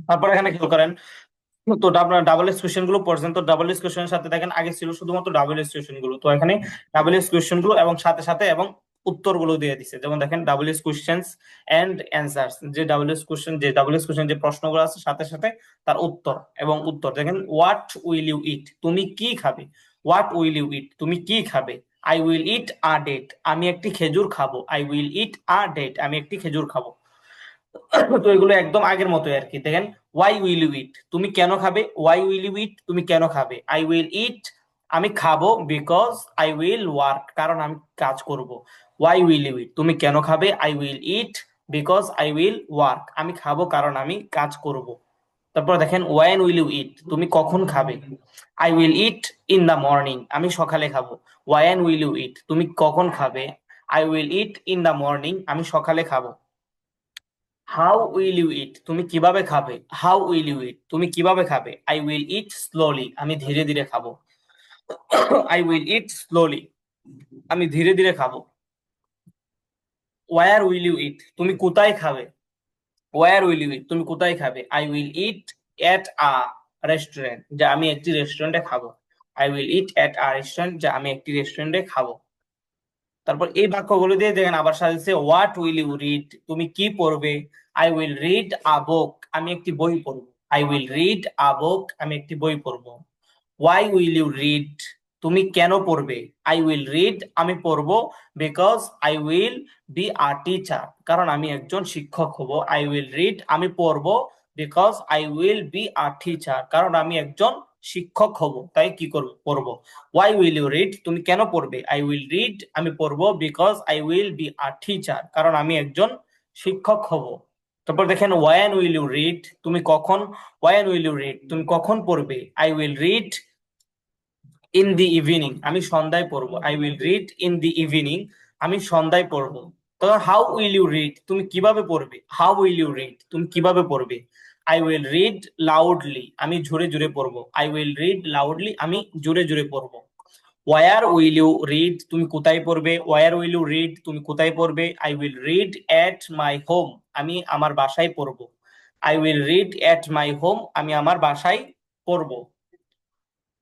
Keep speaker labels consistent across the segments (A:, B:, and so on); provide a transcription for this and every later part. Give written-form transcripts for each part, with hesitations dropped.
A: তারপর এখানে খেয়াল করেন, তো আপনার ডাবল এস কোয়েশ্চেন গুলো পড়ছেন, তো ডাবল এস কোয়েশ্চেনের সাথে দেখেন আগে ছিল শুধুমাত্র ডাবল এস কোয়েশ্চেন গুলো, তো এখানে ডাবল এস কোয়েশ্চেন গুলো এবং সাথে সাথে এবং উত্তরগুলো দিয়ে দিছে। যেমন দেখেন double S questions and answers, যে ডাবল এস কোয়েশ্চেন, যে ডাবল এস কোয়েশ্চেন যে প্রশ্নগুলো আছে সাথে সাথে তার উত্তর এবং উত্তর দেখেন। হোয়াট উইল ইউ ইট, তুমি কি খাবে। হোয়াট উইল ইউ ইট, তুমি কি খাবে। I will eat a date, আমি একটি খেজুর খাবো। I will eat a date, আমি একটি খেজুর খাবো। তো এগুলো একদম আগের মতোই আর কি। দেখেন ওয়াই উইল ইউ ইট, তুমি কেন খাবে। ওয়াই উইল ইউ ইট, তুমি কেন খাবে। আই উইল ইট, আমি খাবো। বিকজ আই উইল ওয়ার্ক, কারণ আমি কাজ করব। ওয়াই উইল ইউ ইট, তুমি কেন খাবে। I will it because I will work, আমি খাবো কারণ আমি কাজ করব। তারপর দেখেন ওয়েন উইল ইউ ইট, তুমি কখন খাবে। I will eat in the morning, আমি সকালে খাবো। ওয়েন উইল ইউ ইট, তুমি কখন খাবে। I will eat in the morning, আমি সকালে খাবো। হাউ উইল ইউ ইট, তুমি কিভাবে খাবে। হাউ উইল ইউ ইট, তুমি কিভাবে খাবে। আই উইল ইট স্লোলি, আমি ধীরে ধীরে খাবো। আই উইল ইট স্লোলি, আমি ধীরে ধীরে খাবো। ওয়ার উইল ইউ ইট, তুমি কোথায় খাবে। ওয়ার উইল ইউ ইট, তুমি কোথায় খাবে। I will it at a restaurant, যা আমি একটি রেস্টুরেন্টে খাবো। I will it at a restaurant, যা আমি একটি রেস্টুরেন্টে খাবো। তারপর এই বাক্যগুলো দিয়ে দেখেন আবার সাজেছে হোয়াট উইল ইউ রিড, তুমি কি পড়বে। আই উইল রিড আ বুক, আমি একটি বই পড়বো। আই উইল রিড আ বুক, আমি একটি বই পড়বো। ওয়াই উইল ইউ রিড, তুমি কেন পড়বে। আই উইল রিড, আমি পড়বো। Because I will be a teacher, কারণ আমি একজন শিক্ষক হব। আই উইল রিড, আমি পড়বো। Because I will be a teacher, কারণ আমি একজন শিক্ষক হব, তাই কি করব, পড়বো। ওয়াই উইল ইউ রিড, তুমি কেন পড়বে। আই উইল রিড, আমি পড়বো। Because I will be a teacher, কারণ আমি একজন শিক্ষক হব। তারপর দেখেন ওয়ান উইল ইউ রিড, তুমি কখন। ওয়ান উইল ইউ রিড, তুমি কখন পড়বে। I will read in the evening, আমি সন্ধ্যায় পড়বো। I will read in the evening, আমি সন্ধ্যায় পড়বো। তো হাউ উইল ইউ রিড, তুমি কিভাবে পড়বে। হাউ উইল ইউ রিড, তুমি কিভাবে পড়বে। আই উইল রিড লাউডলি, আমি জোরে জোরে পড়বো। আই উইল রিড লাউডলি, আমি জোরে জোরে পড়বো। ওয়ার উইল ইউ রিড, তুমি কোথায় পড়বে। ওয়ার উইল ইউ রিড, তুমি কোথায় পড়বে। I will read at my home, আমি আমার বাসায় পড়বো। I will read at my home, আমি আমার বাসায় পড়বো।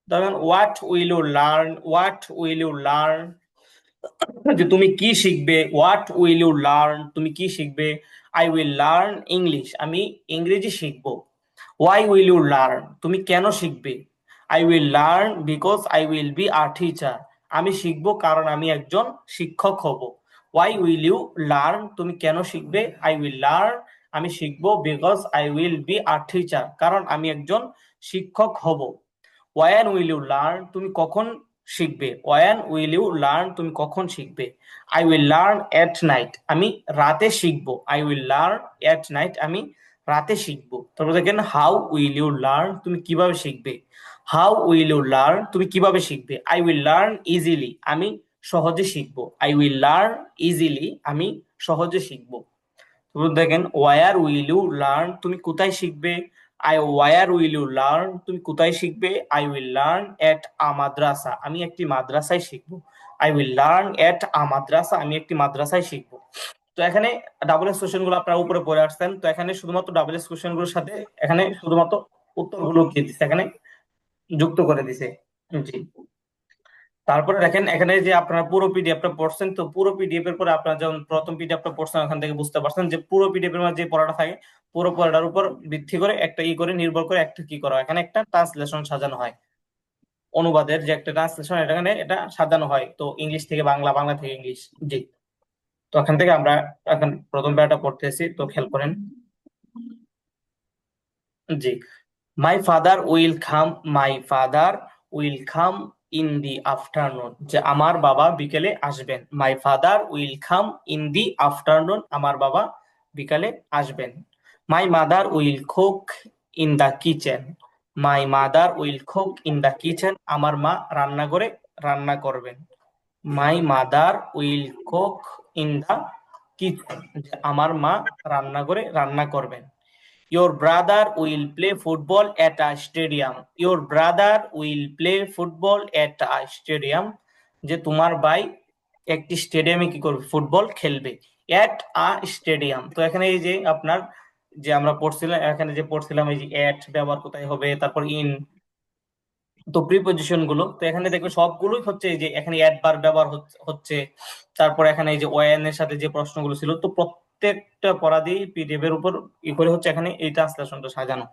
A: ধরেন what will you learn. What will you learn, যে তুমি কি শিখবে। হোয়াট উইল ইউ লার্ন, তুমি কি শিখবে। আই উইল লার্ন ইংলিশ, আমি ইংরেজি শিখবো। ওয়াই উইল ইউ লার্ন, তুমি কেন শিখবে। I will learn because I will be a teacher, আমি শিখবো কারণ আমি একজন শিক্ষক হব। ওয়াই উইল ইউ লার্ন, তুমি কেন শিখবে। আই উইল লার্ন, আমি শিখবো। Because I will be a teacher, কারণ আমি একজন শিক্ষক হব। ওয়ান উইল ইউ লার্ন, তুমি কখন শিখবে। ওয়ান উইল ইউ লার্ন, তুমি কখন শিখবে। I will learn at night, আমি রাতে শিখবো। I will learn at night, আমি রাতে শিখবো। তারপর দেখেন হাউ উইল ইউ লার্ন, তুমি কিভাবে শিখবে। হাউ উইল ইউ লার্ন, তুমি কিভাবে শিখবে। আই উইল লার্ন ইজিলি, আমি সহজে শিখবো। আই উইল লার্ন ইজিলি, আমি সহজে শিখবো। তারপর দেখেন ওয়ার উইল ইউ লার্ন, তুমি কোথায় শিখবে। I where will you learn, তুমি কোথায় শিখবে। I will learn at a madrasa, আমি একটি মাদ্রাসায় শিখবো। I will learn at a madrasa, আমি একটি মাদ্রাসায় শিখবো। তো এখানে ডাবল এস কোশ্চেন গুলো আপনারা উপরে পড়ে আসছেন, তো এখানে শুধুমাত্র ডাবল এস কোশ্চেন গুলোর সাথে এখানে শুধুমাত্র উত্তরগুলো দিয়ে দিচ্ছে, এখানে যুক্ত করে দিছে। জি। তারপরে দেখেন এখানে যে আপনারা পুরো পিডিএফটা পড়ছেন, তো পুরো পিডিএফ এর পরে আপনারা যখন প্রথম পিডিএফটা পড়ছেন ওখান থেকে বুঝতে পারছেন যে পুরো পিডিএফ এর মধ্যে যে পড়াটা থাকে, পুরো পড়াটার উপর ভিত্তি করে একটা করে নির্ভর করে একটা কি করা হয়, এখানে একটা ট্রান্সলেশন সাজানো হয়। অনুবাদের যে একটা ট্রান্সলেশন এখানে এটা সাজানো হয়, তো ইংলিশ থেকে বাংলা, বাংলা থেকে ইংলিশ। জি। তো এখান থেকে আমরা এখন প্রথম প্যারাটা পড়তেছি, তো খেয়াল করেন। জি। My father will come, my father will come in the afternoon, যে আমার বাবা বিকেলে আসবেন। My father will come in the afternoon, আমার বাবা বিকালে আসবেন। My mother will cook in the kitchen, my mother will cook in the kitchen, আমার মা রান্নাঘরে রান্না করবেন। My mother will cook in the kitchen, আমার মা রান্নাঘরে রান্না করবেন। Your brother will play football at a stadium. Your brother will play football at a stadium. যে তোমার ভাই একটি স্টেডিয়ামে কি করবে, ফুটবল খেলবে। এট আ স্টেডিয়াম, তো এখানে এই যে আপনার যে আমরা পড়ছিলাম এখানে যে পড়ছিলাম এই যে এট ব্যবহার কোথায় হবে, তারপর ইন, তো প্রিপজিশন গুলো তো এখানে দেখবে সবগুলোই হচ্ছে এই যে এখানে অ্যাডভার্ব ব্যবহার হচ্ছে। তারপর এখানে এই যে ওয়েন এর সাথে যে প্রশ্নগুলো ছিল, তো প্রত্যেকটা পড়া দিয়ে পিডিএফ এর উপর ই করে হচ্ছে এখানে এই ট্রান্সলেশনটা সাজানো।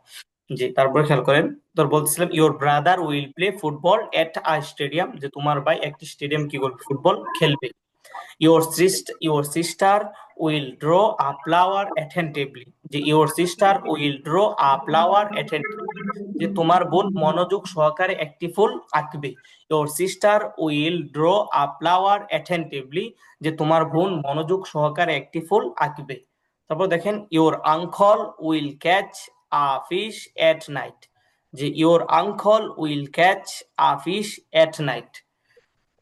A: জি, তারপরে খেয়াল করেন, তোর বলছিলাম your brother will play football at a stadium, যে তোমার ভাই একটি স্টেডিয়াম কি করবে, ফুটবল খেলবে। Your sister will draw a flower attentively, যে your sister will draw a flower attentively, যে তোমার বোন মনোযোগ সহকারে একটি ফুল আঁকবে। Your sister will draw a flower attentively, যে তোমার বোন মনোযোগ সহকারে একটি ফুল আঁকবে। তারপর দেখেন your uncle will catch a fish at night, যে your uncle will catch a fish at night,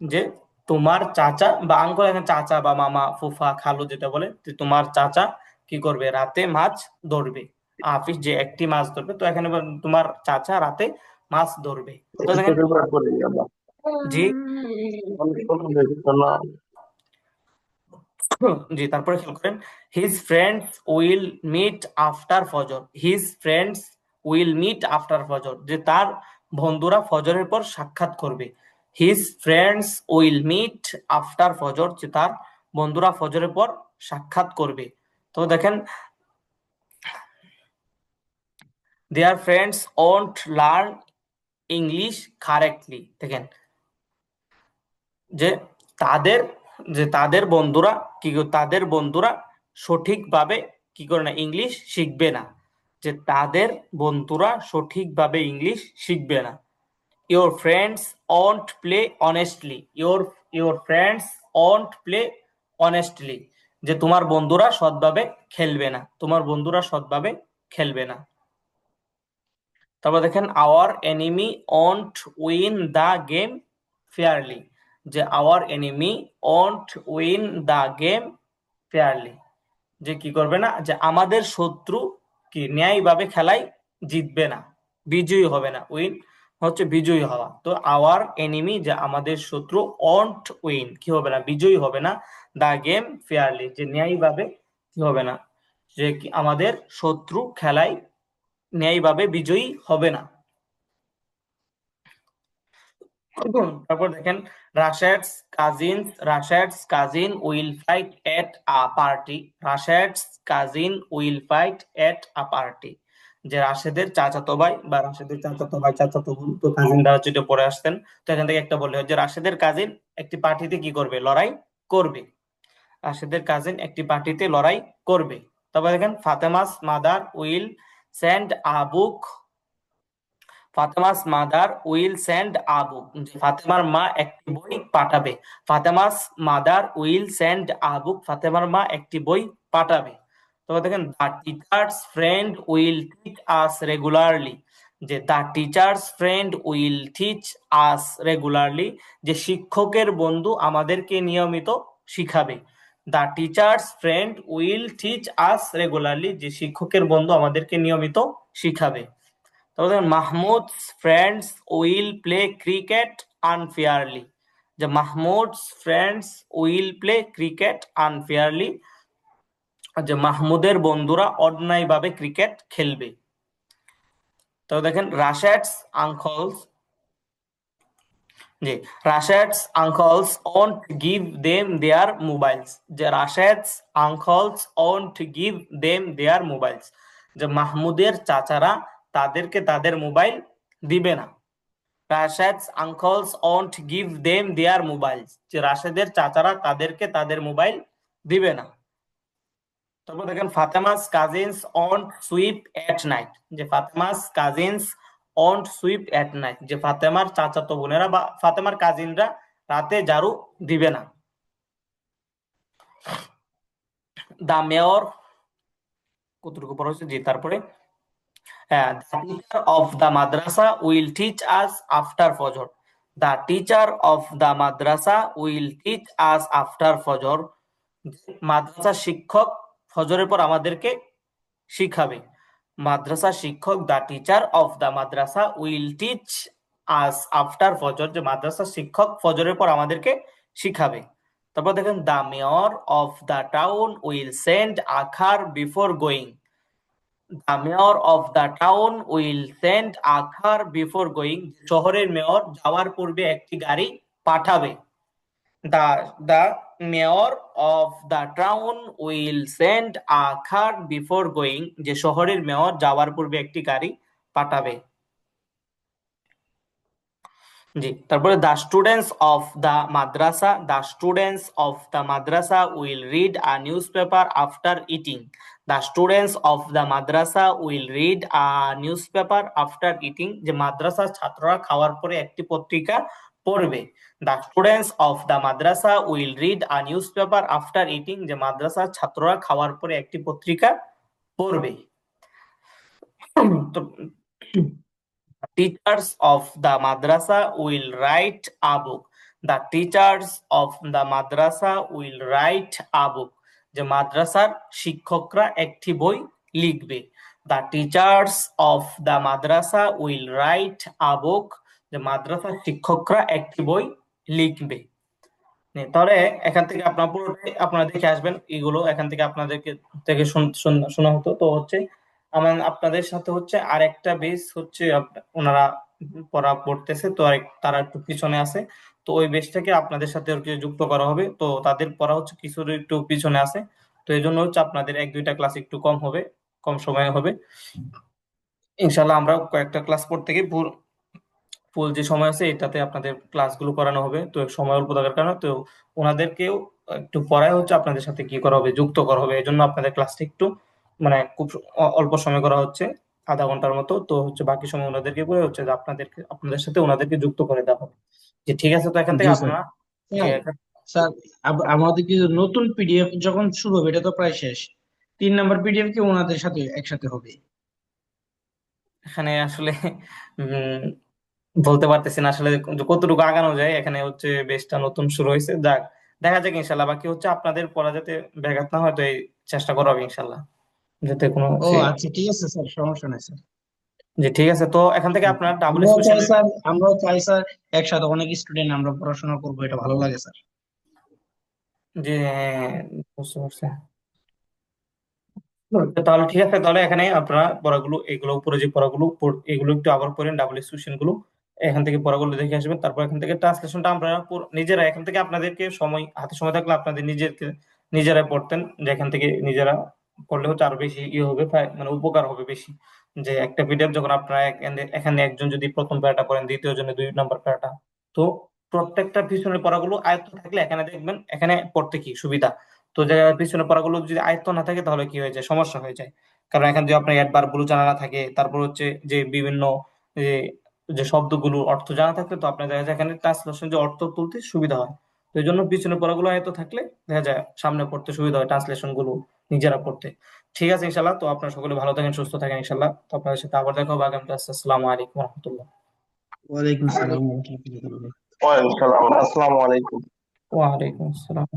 A: যে তোমার চাচা বা আঙ্কল, এখানে চাচা বা মামা ফুফা খালু যেটা বলে, যে তোমার চাচা কি করবে, রাতে মাছ ধরবে। আফিস, যে একটি মাছ ধরবে, তো এখানে তোমার চাচা রাতে মাছ ধরবে। তো দেখেন, জি জি, তারপরে খেয়াল করেন his friends will meet after Fajr, his friends will meet after Fajr, যে তার বন্ধুরা ফজরের পর সাক্ষাৎ করবে। His friends will meet after Fajr, যে তার বন্ধুরা ফজরের পর সাক্ষাৎ করবে। তো দেখেন their friends won't learn English correctly, দেখেন যে তাদের যে তাদের বন্ধুরা তাদের বন্ধুরা সঠিকভাবে কি করে না, ইংলিশ শিখবে না, যে তাদের বন্ধুরা সঠিকভাবে ইংলিশ শিখবে না। Your friends won't play honestly, your friends won't play honestly, যে তোমার বন্ধুরা সৎভাবে খেলবে না, তোমার বন্ধুরা সৎভাবে খেলবে না। তারপর দেখেন our enemy won't win the game fairly, যে our enemy won't win the game fairly, যে কি করবে না, যে আমাদের শত্রু কি ন্যায়ভাবে খেলায় জিতবে না, বিজয়ী হবে না। উইন হচ্ছে বিজয়ী হওয়া, তো আওয়ার এনিমি, যে আমাদের শত্রু, ওন্ট উইন কি হবে না, বিজয়ী হবে না, দা গেম ফেয়ারলি, যে ন্যায়ভাবে কি হবে না, যে কি আমাদের শত্রু খেলায় ন্যায়ভাবে বিজয়ী হবে না। তারপর দেখেন Rashed's cousin will fight at a party, Rashed's cousin will fight at a party, যে রাশেদের চাচাতো ভাই বা রাশেদের চাচাতো ভাই চাচাতো বোন, তো কাজিনরা হচ্ছে এটা পড়ে আসতেন, তো এখান থেকে একটা বললে হয় যে রাশেদের কাজিন একটি পার্টিতে কি করবে, লড়াই করবে। রাশেদের কাজিন একটি পার্টিতে লড়াই করবে। তারপর দেখেন Fatema's mother will send a book, Fatema's mother will send a book, ফাতেমার মা একটি বই পাঠাবে। Fatema's mother will send a book, ফাতেমার মা একটি বই পাঠাবে। তো দেখেন the teacher's friend will teach us regularly, যে the teacher's friend will teach us regularly, যে শিক্ষকের বন্ধু আমাদেরকে নিয়মিত শিখাবে। The teacher's friend will teach us regularly, যে শিক্ষকের বন্ধু আমাদেরকে নিয়মিত শিখাবে। তারপর দেখেন Mahmud friends will play cricket unfairly, যে Mahmud's friends will play cricket unfairly, যে মাহমুদের বন্ধুরা অন্যায়ভাবে ক্রিকেট খেলবে। তো দেখেন রাশেদস আঙ্কলস, জি Rashed's uncles won't give them their mobiles, যে Rashed's uncles won't give them their mobiles, যে মাহমুদের চাচারা তাদেরকে তাদের মোবাইল দিবে না। Rashed's uncles won't give them their mobiles, যে রাশেদের চাচারা তাদেরকে তাদের মোবাইল দিবে না। তারপর দেখেন Fatema's cousins won't sweep at night, যে Fatema's cousins won't sweep at night, যে ফাতেমার চাচাতো বোনেরা বা ফাতেমার কাজিনরা রাতে ঝাড়ু দিবে না। দা মেয়র, কতটুকু পড়া হচ্ছে, জি তারপরে হ্যাঁ, the teacher of the madrasa will teach us after Fajr, the teacher of the madrasa will teach us after Fajr, মাদ্রাসা শিক্ষক ফজরের পর আমাদেরকে শিখাবে। মাদ্রাসা শিক্ষক, the teacher of the madrasa will teach us after Fajr, যে মাদ্রাসা শিক্ষক ফজরের পর আমাদেরকে শিখাবে। তারপর দেখেন the mayor of the town will send a car before going, the mayor of the town will send a car before going, শহরের মেয়র যাওয়ার পূর্বে একটি গাড়ি পাঠাবে। The the mayor of the town will send a car before going, যে শহরের mayor যাওয়ার পূর্বে একটি গাড়ি পাঠাবে। জি, তারপরে the students of the madrasa will read a news paper after eating. The students of the madrasa will read a news paper after eating, যে মাদ্রাসার ছাত্ররা খাওয়ার পরে একটি পত্রিকা পড়বে। The students of the madrasa will read a news paper after eating, যে মাদ্রাসার ছাত্ররা খাওয়ার পরে একটি পত্রিকা পড়বে। তো teachers of the madrasa will write a book. The teachers of the madrasa will write a book. যে মাদ্রাসার শিক্ষকরা একটি বই লিখবে। The teachers of the madrasa will write a book. যে মাদ্রাসার শিক্ষকরা একটি বই লিখবে। তাহলে এখান থেকে আপনার পুরোটাই আপনারা দেখে আসবেন, এগুলো এখান থেকে আপনাদেরকে থেকে শোনা হতো। তো হচ্ছে আমার আপনাদের সাথে হচ্ছে আর একটা বেস হচ্ছে ওনারা পড়া পড়তেছে, তো তারা একটু পিছনে আছে, তো ওই বেসটাকে আপনাদের সাথে আর কি যুক্ত করা হবে। তো তাদের পড়া হচ্ছে কিছু একটু পিছনে আছে, তো এই জন্য হচ্ছে আপনাদের এক দুইটা ক্লাস একটু কম হবে, কম সময়ে হবে। ইনশাল্লাহ আমরা কয়েকটা ক্লাস পড়তে গিয়ে ফুল যে সময় আছে এটাতে আপনাদের ক্লাসগুলো করানো হবে। তো সময় অল্প থাকার কারণে তো ওনাদেরকেও একটু পড়ায় হচ্ছে আপনাদের সাথে কি করা হবে, যুক্ত করা হবে। এই জন্য আপনাদের ক্লাসটা একটু মানে খুব অল্প সময় করা হচ্ছে, আধা ঘন্টার মতো। তো হচ্ছে বাকি সময় ওনাদেরকে করে হচ্ছে যে আপনাদের সাথে ওনাদেরকে যুক্ত করে দেওয়া হবে। যে ঠিক আছে, তো এখান
B: জি
A: থেকে
B: স্যার।
A: আপনারা যে
B: স্যার, স্যার, আমাদের কি নতুন পিডিএফ যখন শুরু হবে, এটা তো প্রায় শেষ, 3 নাম্বার পিডিএফ কি ওনাদের সাথে একসাথে হবে?
A: এখানে আসলে উম বলতে পারতেছি না আসলে যে কতটুকু আগানো যায়। এখানে হচ্ছে বেশটা নতুন শুরু হয়েছে, যাক দেখা যাক ইনশাল্লাহ। বাকি হচ্ছে আপনাদের পড়া যাতে ব্যাঘাত না হয়, তো এই চেষ্টা করা হবে ইনশাল্লাহ, যাতে কোনো
B: ও আচ্ছা, ঠিক আছে স্যার, সমস্যা নাই স্যার।
A: জি ঠিক আছে। তো এখান থেকে আপনার ডাবল
B: আমরাও চাই
A: স্কুশনের
B: স্যার, আমরাও চাই স্যার, একসাথে অনেক স্টুডেন্ট আমরা পড়াশোনা করবো, এটা ভালো লাগে স্যার।
A: যে বুঝতে পারছি। তাহলে ঠিক আছে, তাহলে এখানে আপনারা পড়াগুলো এগুলো উপরে যে পড়াগুলো এগুলো একটু আবার পড়েন, ডাবল এক্সক্লুশন গুলো এখান থেকে পড়াগুলো দেখে আসবেন। তারপর এখান থেকে ট্রান্সলেশনটা আমরা নিজেরা এখান থেকে আপনাদেরকে সময় হাতে সময় থাকলে আপনাদের নিজেরাই পড়তেন, যে এখান থেকে নিজেরা পড়লে হচ্ছে আরো বেশি ইয়ে হবে, মানে উপকার হবে বেশি। যে একটা পিডিএফ যখন আপনারা এখানে একজন যদি প্রথম প্যারাটা পড়েন, দ্বিতীয় জনে 2 নম্বর প্যারাটা, তো প্রত্যেকটা পিছনের পড়াগুলো আয়ত্ত থাকলে এখানে দেখবেন এখানে পড়তে কি সুবিধা। তো যে পিছনে পড়াগুলো যদি আয়ত্ত না থাকে তাহলে কি হয়ে যায়, সমস্যা হয়ে যায়। কারণ এখানে যদি আপনার অ্যাডভার্ব গুলো জানা না থাকে, তারপর হচ্ছে যে বিভিন্ন যে যে শব্দগুলোর অর্থ জানা থাকলে তো আপনার দেখা যায় এখানে ট্রান্সলেশন যে অর্থ তুলতে সুবিধা হয়। তো এই জন্য পিছনে পড়াগুলো আয়ত্ত থাকলে দেখা যায় সামনে পড়তে সুবিধা হয়, ট্রান্সলেশন গুলো নিজেরা পড়তে। ঠিক আছে ইনশাল্লাহ, তো আপনারা সকলে ভালো থাকেন, সুস্থ থাকেন ইনশাল্লাহ। তো আপনাদের সাথে আবার দেখা হবে আগামী ক্লাসে। আসসালামু আলাইকুম রহমতুল্লাহ।
B: ওয়ালাইকুম সালাম ওয়া রাহমাতুল্লাহি ওয়া বারাকাতুহু।
C: ওয়ালাইকুম আসসালাম। আসসালামু আলাইকুম।
A: ওয়ালাইকুম আসসালাম।